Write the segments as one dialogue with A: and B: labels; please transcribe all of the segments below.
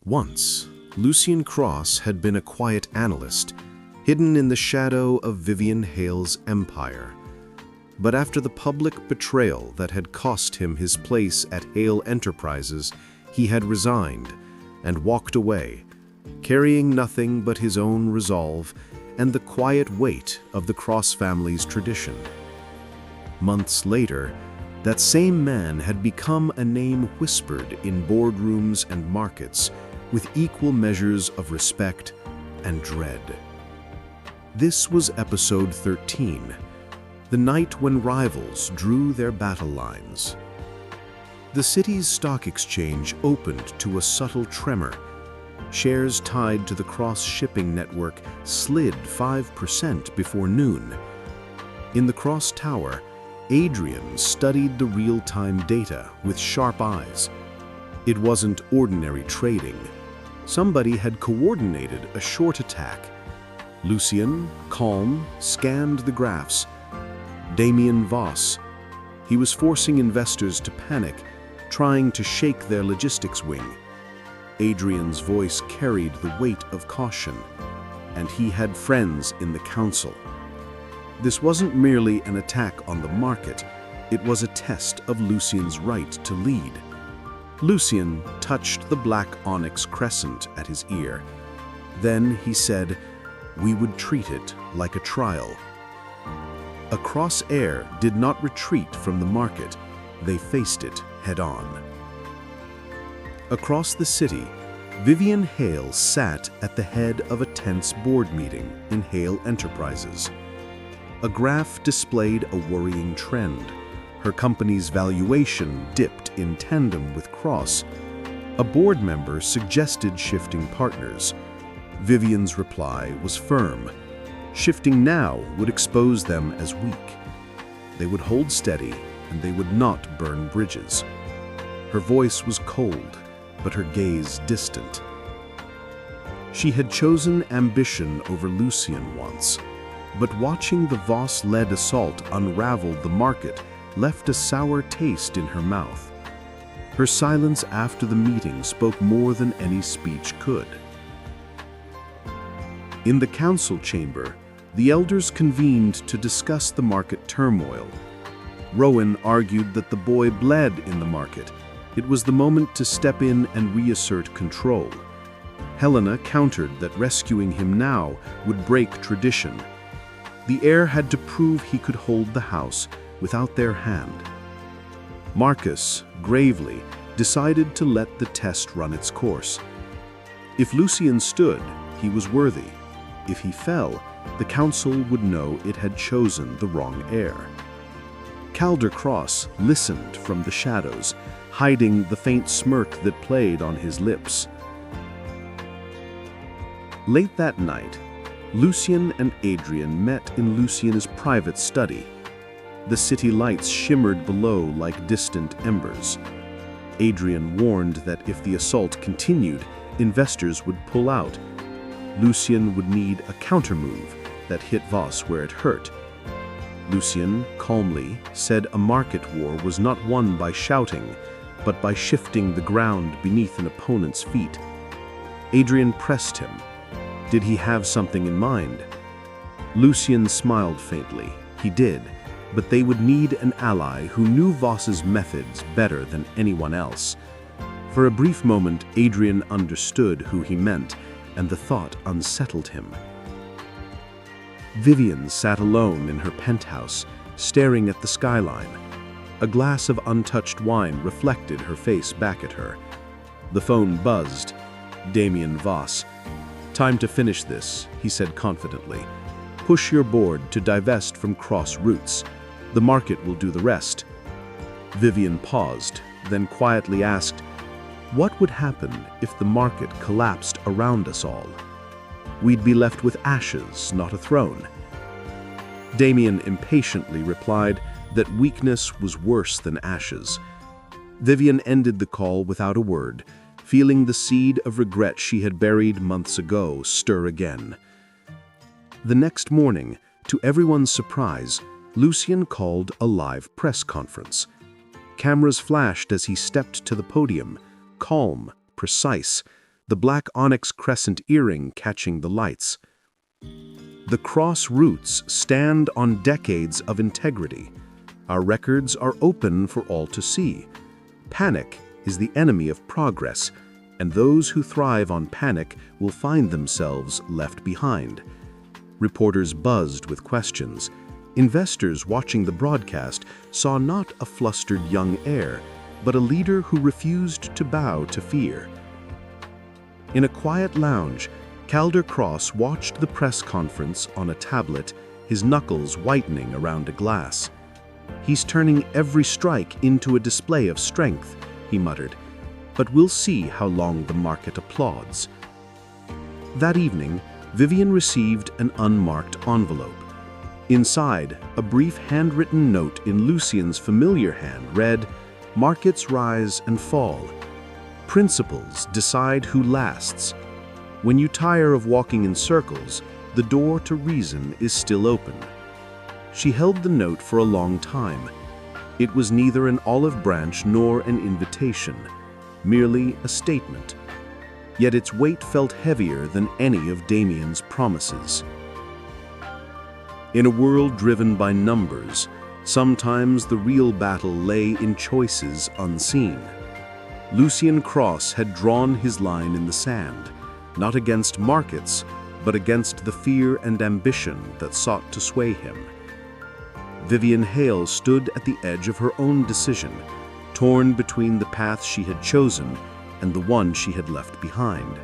A: Once, Lucien Cross had been a quiet analyst, hidden in the shadow of Vivian Hale's empire. But after the public betrayal that had cost him his place at Hale Enterprises, he had resigned and walked away, carrying nothing but his own resolve and the quiet weight of the Cross family's tradition. Months later, that same man had become a name whispered in boardrooms and markets, with equal measures of respect and dread. This was episode 13, the night when rivals drew their battle lines. The city's stock exchange opened to a subtle tremor. Shares tied to the Cross shipping network slid 5% before noon. In the Cross Tower, Adrian studied the real-time data with sharp eyes. It wasn't ordinary trading. Somebody had coordinated a short attack. Lucien, calm, scanned the graphs. Damien Voss. He was forcing investors to panic, trying to shake their logistics wing. Adrian's voice carried the weight of caution, and he had friends in the council. This wasn't merely an attack on the market, it was a test of Lucien's right to lead. Lucien touched the black onyx crescent at his ear. Then he said, "We would treat it like a trial." Across Heir did not retreat from the market, they faced it head-on. Across the city, Vivian Hale sat at the head of a tense board meeting in Hale Enterprises. A graph displayed a worrying trend. Her company's valuation dipped in tandem with Cross. A board member suggested shifting partners. Vivian's reply was firm. Shifting now would expose them as weak. They would hold steady, and they would not burn bridges. Her voice was cold, but her gaze distant. She had chosen ambition over Lucien once, but watching the Voss-led assault unravel the market left a sour taste in her mouth. Her silence after the meeting spoke more than any speech could. In the council chamber, the elders convened to discuss the market turmoil. Rowan argued that the boy bled in the market. It was the moment to step in and reassert control. Helena countered that rescuing him now would break tradition. The heir had to prove he could hold the house without their hand. Marcus, gravely, decided to let the test run its course. If Lucien stood, he was worthy. If he fell, the council would know it had chosen the wrong heir. Calder Cross listened from the shadows, hiding the faint smirk that played on his lips. Late that night, Lucien and Adrian met in Lucien's private study. The city lights shimmered below like distant embers. Adrian warned that if the assault continued, investors would pull out. Lucien would need a countermove that hit Voss where it hurt. Lucien, calmly, said a market war was not won by shouting, but by shifting the ground beneath an opponent's feet. Adrian pressed him. Did he have something in mind? Lucien smiled faintly. He did, but they would need an ally who knew Voss's methods better than anyone else. For a brief moment, Adrian understood who he meant, and the thought unsettled him. Vivian sat alone in her penthouse, staring at the skyline. A glass of untouched wine reflected her face back at her. The phone buzzed. Damien Voss. "Time to finish this," he said confidently. "Push your board to divest from Cross roots. The market will do the rest." Vivian paused, then quietly asked, "What would happen if the market collapsed around us all?" "We'd be left with ashes, not a throne." Damien impatiently replied that weakness was worse than ashes. Vivian ended the call without a word, feeling the seed of regret she had buried months ago stir again. The next morning, to everyone's surprise, Lucien called a live press conference. Cameras flashed as he stepped to the podium, calm, precise, the black onyx crescent earring catching the lights. The cross roots stand on decades of integrity. Our records are open for all to see. Panic is the enemy of progress, and those who thrive on panic will find themselves left behind. Reporters buzzed with questions. Investors watching the broadcast saw not a flustered young heir, but a leader who refused to bow to fear. In a quiet lounge, Calder Cross watched the press conference on a tablet, his knuckles whitening around a glass. "He's turning every strike into a display of strength," he muttered, "but we'll see how long the market applauds." That evening, Vivian received an unmarked envelope. Inside, a brief handwritten note in Lucien's familiar hand read, "Markets rise and fall. Principles decide who lasts. When you tire of walking in circles, the door to reason is still open." She held the note for a long time. It was neither an olive branch nor an invitation, merely a statement. Yet its weight felt heavier than any of Damien's promises. In a world driven by numbers, sometimes the real battle lay in choices unseen. Lucien Cross had drawn his line in the sand, not against markets, but against the fear and ambition that sought to sway him. Vivian Hale stood at the edge of her own decision, torn between the path she had chosen and the one she had left behind.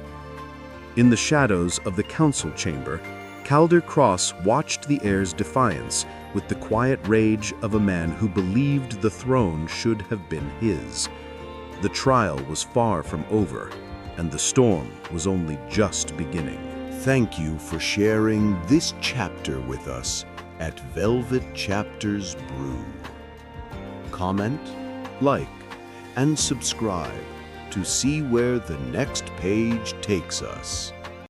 A: In the shadows of the council chamber, Calder Cross watched the heir's defiance with the quiet rage of a man who believed the throne should have been his. The trial was far from over, and the storm was only just beginning.
B: Thank you for sharing this chapter with us at Velvet Chapters Brew. Comment, like, and subscribe to see where the next page takes us.